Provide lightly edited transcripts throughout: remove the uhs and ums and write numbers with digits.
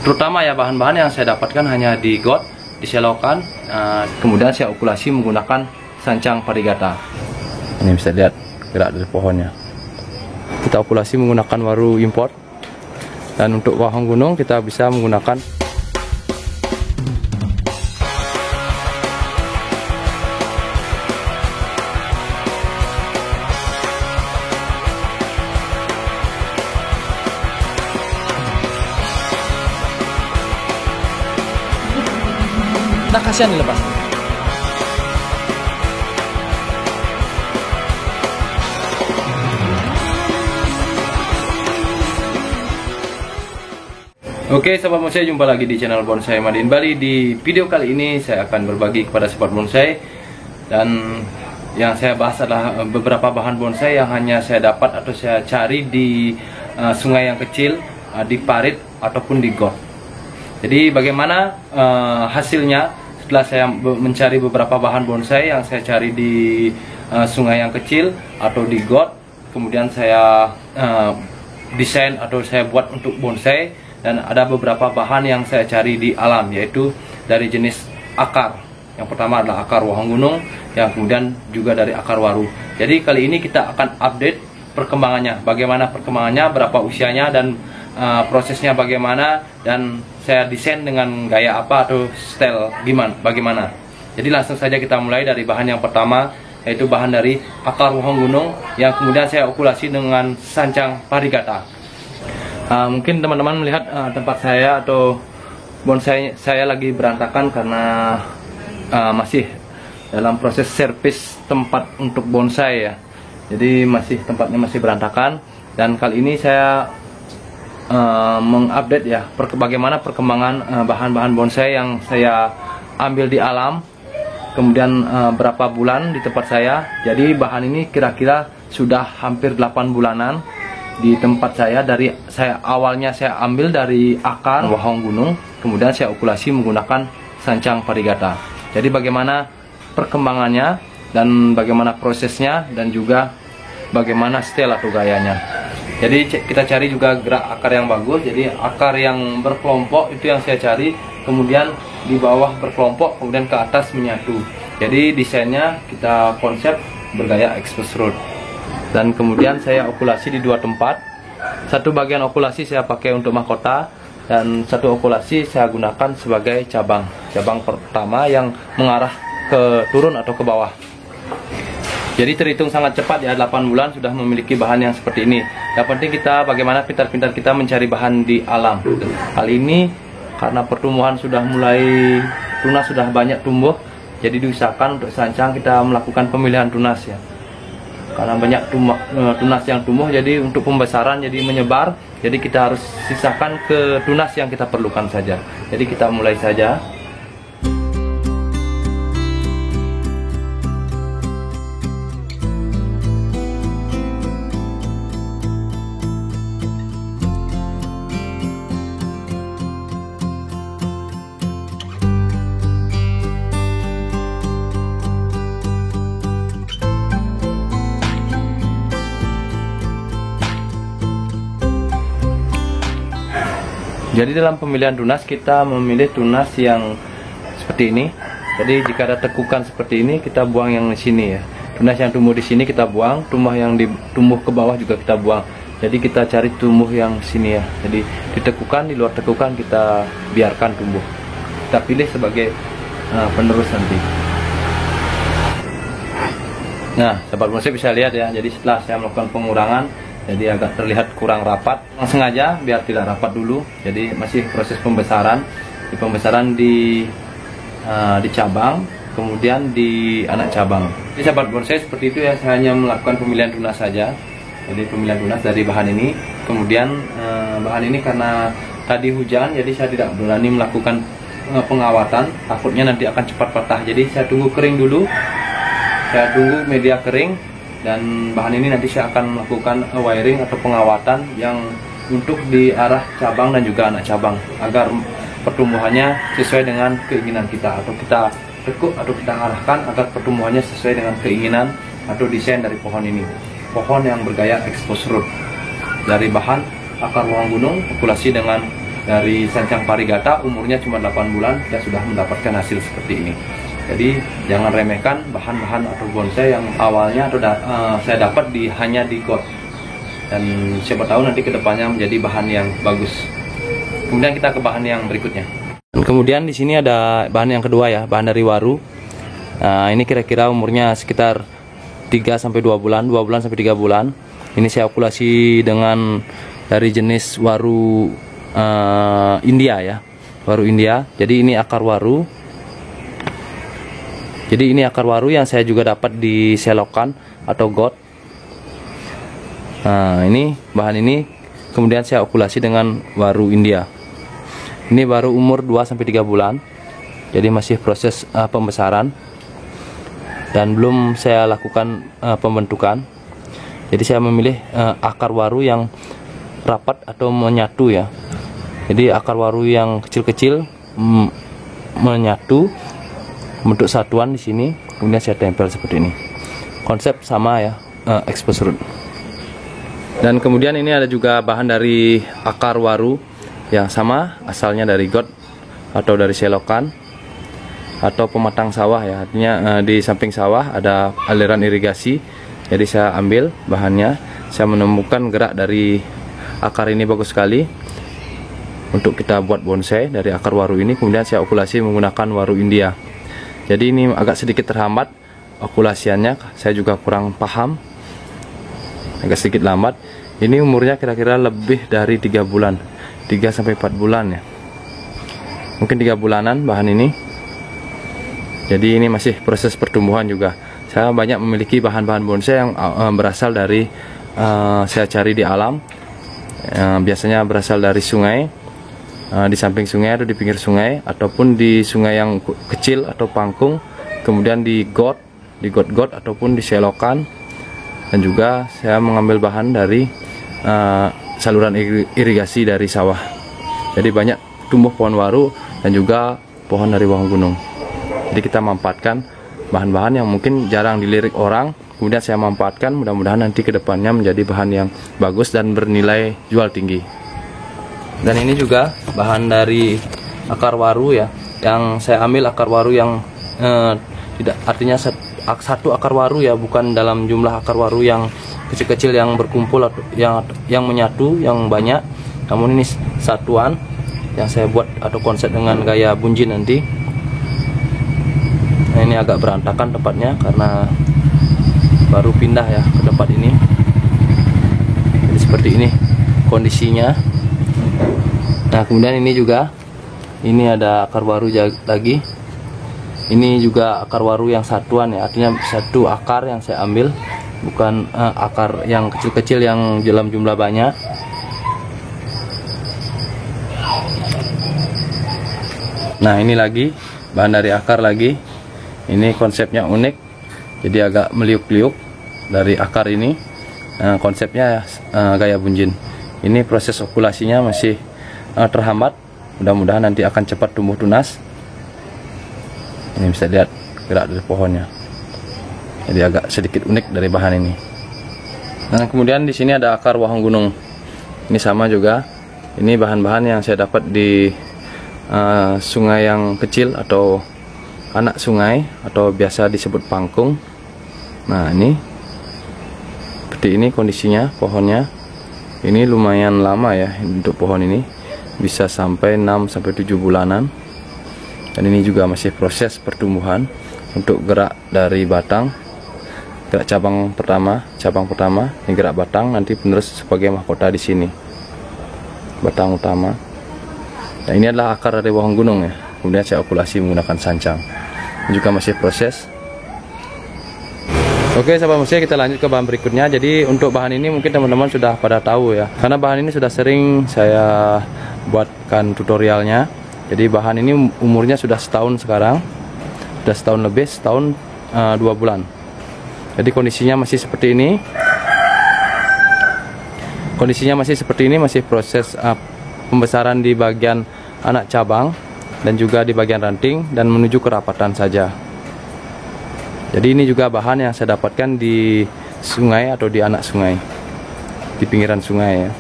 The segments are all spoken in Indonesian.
Terutama ya bahan-bahan yang saya dapatkan hanya di got, di selokan. Kemudian saya okulasi menggunakan sancang parigata. Ini bisa lihat gerak dari pohonnya. Kita okulasi menggunakan waru import. Dan untuk wahong gunung kita bisa menggunakan kasihan dilepas. Oke sobat bonsai, jumpa lagi di channel Bonsai Made in Bali. Di video kali ini saya akan berbagi kepada sobat bonsai, dan yang saya bahas adalah beberapa bahan bonsai yang hanya saya dapat atau saya cari di sungai yang kecil, di parit ataupun di got. Jadi bagaimana hasilnya setelah saya mencari beberapa bahan bonsai yang saya cari di sungai yang kecil atau di got, kemudian saya desain atau saya buat untuk bonsai. Dan ada beberapa bahan yang saya cari di alam, yaitu dari jenis akar. Yang pertama adalah akar wahong gunung, yang kemudian juga dari akar waru. Jadi kali ini kita akan update perkembangannya, bagaimana perkembangannya, berapa usianya, dan prosesnya bagaimana, dan saya desain dengan gaya apa atau style bagaimana. Jadi langsung saja kita mulai dari bahan yang pertama, yaitu bahan dari akar wahong gunung yang kemudian saya okulasi dengan sancang parigata. Mungkin teman-teman melihat tempat saya atau bonsai saya lagi berantakan karena masih dalam proses servis tempat untuk bonsai ya. Jadi tempatnya masih berantakan, dan kali ini saya mengupdate ya bagaimana perkembangan bahan-bahan bonsai yang saya ambil di alam, kemudian berapa bulan di tempat saya. Jadi bahan ini kira-kira sudah hampir 8 bulanan di tempat saya. Awalnya saya ambil dari akar wahong gunung, kemudian saya okulasi menggunakan sancang parigata. Jadi bagaimana perkembangannya dan bagaimana prosesnya, dan juga bagaimana style atau gayanya. Jadi kita cari juga gerak akar yang bagus. Jadi akar yang berkelompok itu yang saya cari, kemudian di bawah berkelompok, kemudian ke atas menyatu. Jadi desainnya kita konsep bergaya exposed root. Dan kemudian saya okulasi di 2 tempat. Satu bagian okulasi saya pakai untuk mahkota, dan satu okulasi saya gunakan sebagai cabang pertama yang mengarah ke turun atau ke bawah. Jadi terhitung sangat cepat ya, 8 bulan sudah memiliki bahan yang seperti ini. Yang penting kita bagaimana pintar-pintar kita mencari bahan di alam. Kali ini karena pertumbuhan sudah mulai, tunas sudah banyak tumbuh, jadi diusahakan untuk sancang kita melakukan pemilihan tunas ya. Karena banyak tunas yang tumbuh, jadi untuk pembesaran jadi menyebar, jadi kita harus sisakan ke tunas yang kita perlukan saja. Jadi kita mulai saja. Jadi dalam pemilihan tunas kita memilih tunas yang seperti ini. Jadi jika ada tekukan seperti ini kita buang yang di sini ya. Tunas yang tumbuh di sini kita buang, tumbuh yang tumbuh ke bawah juga kita buang. Jadi kita cari tumbuh yang sini ya. Jadi di tekukan, di luar tekukan kita biarkan tumbuh. Kita pilih sebagai penerus nanti. Nah, sahabat bonsai bisa lihat ya. Jadi setelah saya melakukan pengurangan, jadi agak terlihat kurang rapat. Sengaja biar tidak rapat dulu. Jadi masih proses pembesaran. Di pembesaran di cabang, kemudian di anak cabang. Jadi sahabat bonsai seperti itu ya. Saya hanya melakukan pemilihan tunas saja. Jadi pemilihan tunas dari bahan ini. Kemudian bahan ini karena tadi hujan, jadi saya tidak berani melakukan pengawatan. Takutnya nanti akan cepat patah. Jadi saya tunggu kering dulu. Saya tunggu media kering. Dan bahan ini nanti saya akan melakukan wiring atau pengawatan yang untuk di arah cabang dan juga anak cabang, agar pertumbuhannya sesuai dengan keinginan kita, atau kita tekuk atau kita arahkan agar pertumbuhannya sesuai dengan keinginan atau desain dari pohon ini. Pohon yang bergaya exposed root dari bahan akar wahong gunung, okulasi dengan dari sancang parigata umurnya cuma 8 bulan kita sudah mendapatkan hasil seperti ini. Jadi jangan remehkan bahan-bahan atau bonsai yang awalnya atau saya dapat hanya di got, dan siapa tahu nanti kedepannya menjadi bahan yang bagus. Kemudian kita ke bahan yang berikutnya. Dan kemudian di sini ada bahan yang kedua ya, bahan dari waru. Ini kira-kira umurnya sekitar 3 sampai 2 bulan, 2 bulan sampai 3 bulan. Ini saya okulasi dengan dari jenis waru India ya, waru India. Jadi ini akar waru. Jadi ini akar waru yang saya juga dapat di selokan atau got. Nah, ini bahan ini kemudian saya okulasi dengan waru India. Ini baru umur 2 sampai 3 bulan. Jadi masih proses pembesaran dan belum saya lakukan pembentukan. Jadi saya memilih akar waru yang rapat atau menyatu ya. Jadi akar waru yang kecil-kecil menyatu bentuk satuan di sini, kemudian saya tempel seperti ini. Konsep sama ya, expose root. Dan kemudian ini ada juga bahan dari akar waru yang sama, asalnya dari got atau dari selokan atau pematang sawah ya. Artinya di samping sawah ada aliran irigasi. Jadi saya ambil bahannya, saya menemukan gerak dari akar ini bagus sekali untuk kita buat bonsai dari akar waru ini. Kemudian saya okulasi menggunakan waru India. Jadi ini agak sedikit terhambat okulasiannya, saya juga kurang paham, agak sedikit lambat. Ini umurnya kira-kira lebih dari 3 bulan, 3 sampai 4 bulan ya, mungkin 3 bulanan bahan ini. Jadi ini masih proses pertumbuhan juga. Saya banyak memiliki bahan-bahan bonsai yang berasal dari saya cari di alam, biasanya berasal dari sungai, di samping sungai atau di pinggir sungai, ataupun di sungai yang kecil atau pangkung, kemudian di got ataupun di selokan. Dan juga saya mengambil bahan dari saluran irigasi dari sawah. Jadi banyak tumbuh pohon waru dan juga pohon dari wahong gunung. Jadi kita manfaatkan bahan-bahan yang mungkin jarang dilirik orang, kemudian saya manfaatkan, mudah-mudahan nanti kedepannya menjadi bahan yang bagus dan bernilai jual tinggi. Dan ini juga bahan dari akar waru ya, yang saya ambil akar waru yang tidak, artinya satu akar waru ya, bukan dalam jumlah akar waru yang kecil-kecil yang berkumpul atau yang menyatu yang banyak, namun ini satuan yang saya buat atau konsep dengan gaya bunjin nanti. Nah, ini agak berantakan tempatnya karena baru pindah ya ke tempat ini. Jadi seperti ini kondisinya. Nah, kemudian ini juga, ini ada akar waru lagi. Ini juga akar waru yang satuan ya, artinya satu akar yang saya ambil, bukan akar yang kecil-kecil yang dalam jumlah banyak. Nah, ini lagi bahan dari akar lagi. Ini konsepnya unik, jadi agak meliuk-liuk dari akar ini. Konsepnya gaya bunjin. Ini proses okulasinya masih terhambat, mudah-mudahan nanti akan cepat tumbuh tunas. Ini bisa lihat gerak dari pohonnya, jadi agak sedikit unik dari bahan ini. Nah, kemudian di sini ada akar wahong gunung. Ini sama juga, ini bahan-bahan yang saya dapat di sungai yang kecil atau anak sungai atau biasa disebut pangkung. Nah, ini seperti ini kondisinya pohonnya. Ini lumayan lama ya untuk pohon ini, bisa sampai 6 sampai 7 bulanan. Dan ini juga masih proses pertumbuhan untuk gerak dari batang, gerak cabang pertama, ini gerak batang, nanti penerus sebagai mahkota di sini, batang utama. Nah, ini adalah akar dari wahong gunung ya. Kemudian saya okulasi menggunakan sancang. Ini juga masih proses. Oke sahabat musik, kita lanjut ke bahan berikutnya. Jadi untuk bahan ini mungkin teman-teman sudah pada tahu ya, karena bahan ini sudah sering saya buatkan tutorialnya. Jadi bahan ini umurnya sudah setahun sekarang, sudah setahun lebih, setahun 2 bulan. Jadi kondisinya masih seperti ini. Kondisinya masih seperti ini, masih proses pembesaran di bagian anak cabang dan juga di bagian ranting dan menuju kerapatan saja. Jadi ini juga bahan yang saya dapatkan di sungai atau di anak sungai, di pinggiran sungai ya.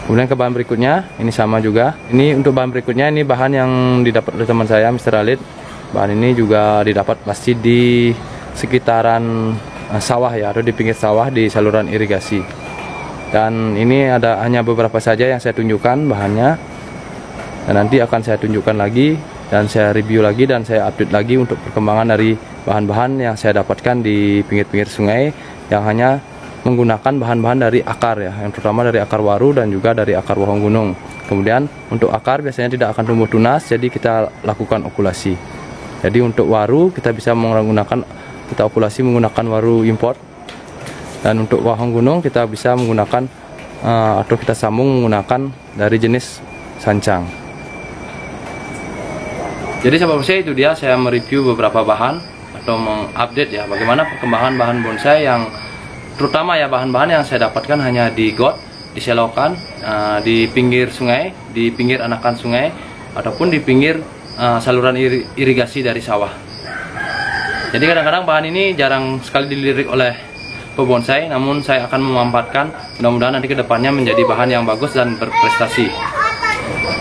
Kemudian ke bahan berikutnya, ini sama juga. Ini untuk bahan berikutnya, ini bahan yang didapat oleh teman saya, Mr. Khalid. Bahan ini juga didapat pasti di sekitaran sawah ya, atau di pinggir sawah di saluran irigasi. Dan ini ada hanya beberapa saja yang saya tunjukkan bahannya. Dan nanti akan saya tunjukkan lagi dan saya review lagi dan saya update lagi untuk perkembangan dari bahan-bahan yang saya dapatkan di pinggir-pinggir sungai yang hanya menggunakan bahan-bahan dari akar ya, yang terutama dari akar waru dan juga dari akar wahong gunung. Kemudian untuk akar biasanya tidak akan tumbuh tunas, jadi kita lakukan okulasi. Jadi untuk waru kita bisa kita okulasi menggunakan waru import, dan untuk wahong gunung kita bisa menggunakan atau kita sambung menggunakan dari jenis sancang. Jadi sahabat bonsai, itu dia saya mereview beberapa bahan atau mengupdate ya bagaimana perkembangan bahan bonsai yang terutama ya bahan-bahan yang saya dapatkan hanya di got, di selokan, di pinggir sungai, di pinggir anakan sungai, ataupun di pinggir saluran irigasi dari sawah. Jadi kadang-kadang bahan ini jarang sekali dilirik oleh pebonsai, namun saya akan memanfaatkan, mudah-mudahan nanti kedepannya menjadi bahan yang bagus dan berprestasi.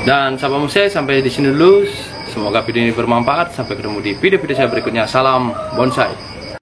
Dan sahabat bonsai, sampai di sini dulu. Semoga video ini bermanfaat. Sampai ketemu di video-video saya berikutnya. Salam bonsai.